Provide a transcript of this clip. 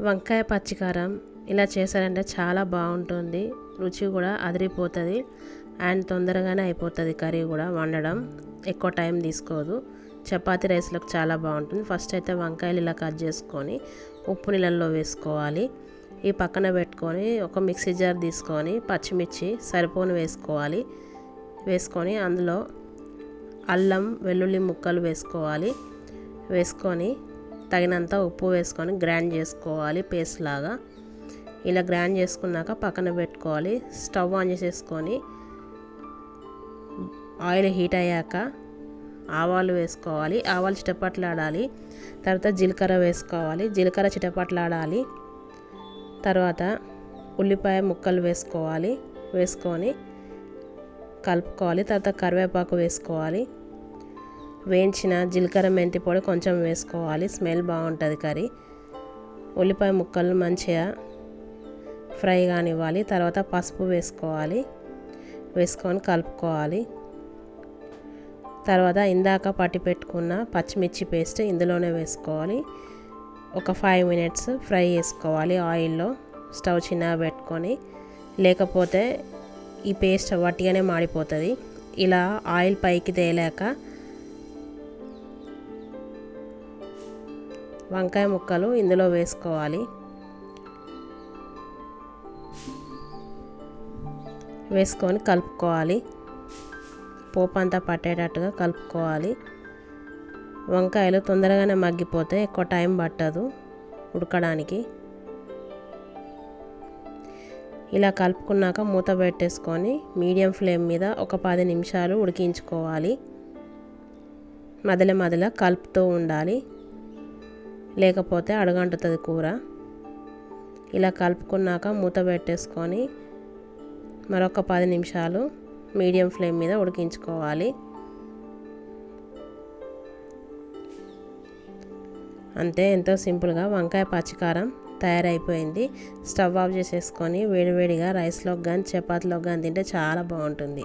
వంకాయ పచ్చికారం ఇలా చేశారంటే చాలా బాగుంటుంది. రుచి కూడా అదిరిపోతుంది అండ్ తొందరగానే అయిపోతుంది. కర్రీ కూడా వండడం ఎక్కువ టైం తీసుకోదు. చపాతీ రైస్లకు చాలా బాగుంటుంది. ఫస్ట్ అయితే వంకాయలు ఇలా కట్ చేసుకొని ఉప్పు నీళ్ళల్లో వేసుకోవాలి. ఈ పక్కన పెట్టుకొని ఒక మిక్సీ జార్ తీసుకొని పచ్చిమిర్చి సరిపోను వేసుకోవాలి. వేసుకొని అందులో అల్లం వెల్లుల్లి ముక్కలు వేసుకోవాలి. వేసుకొని తగినంత ఉప్పు వేసుకొని గ్రైండ్ చేసుకోవాలి పేస్ట్ లాగా. ఇలా గ్రైండ్ చేసుకున్నాక పక్కన పెట్టుకోవాలి. స్టవ్ ఆన్ చేసేసుకొని ఆయిల్ హీట్ అయ్యాక ఆవాలు వేసుకోవాలి. ఆవాలు చిటపట్లాడాలి. తర్వాత జీలకర్ర వేసుకోవాలి. జీలకర్ర చిటపట్లాడాలి. తర్వాత ఉల్లిపాయ ముక్కలు వేసుకోవాలి. వేసుకొని కలుపుకోవాలి. తర్వాత కరివేపాకు వేసుకోవాలి. వేయించిన జీలకర్ర మెంతి పొడి కొంచెం వేసుకోవాలి. స్మెల్ బాగుంటుంది కర్రీ. ఉల్లిపాయ ముక్కలు మంచిగా ఫ్రై కానివ్వాలి. తర్వాత పసుపు వేసుకోవాలి. వేసుకొని కలుపుకోవాలి. తర్వాత ఇందాక పట్టి పెట్టుకున్న పచ్చిమిర్చి పేస్ట్ ఇందులోనే వేసుకోవాలి. ఒక 5 minutes ఫ్రై చేసుకోవాలి ఆయిల్లో. స్టవ్ చిన్నగా పెట్టుకొని, లేకపోతే ఈ పేస్ట్ వట్టిగానే మాడిపోతుంది. ఇలా ఆయిల్ పైకి తేలాక వంకాయ ముక్కలు ఇందులో వేసుకోవాలి. వేసుకొని కలుపుకోవాలి. పోపు అంతా పట్టేటట్టుగా కలుపుకోవాలి. వంకాయలు తొందరగానే మగ్గిపోతే ఎక్కువ టైం పట్టదు ఉడకడానికి. ఇలా కలుపుకున్నాక మూత పెట్టేసుకొని మీడియం ఫ్లేమ్ మీద ఒక 10 నిమిషాలు ఉడికించుకోవాలి. మధ్యలో కలుపుతూ ఉండాలి, లేకపోతే అడుగంటుతుంది కూర. ఇలా కలుపుకున్నాక మూత పెట్టేసుకొని మరొక 10 నిమిషాలు మీడియం ఫ్లేమ్ మీద ఉడికించుకోవాలి. అంతే, ఎంతో సింపుల్గా వంకాయ పచ్చికారం తయారైపోయింది. స్టవ్ ఆఫ్ చేసేసుకొని వేడివేడిగా రైస్లోకి కానీ చపాతీలోకి కానీ తింటే చాలా బాగుంటుంది.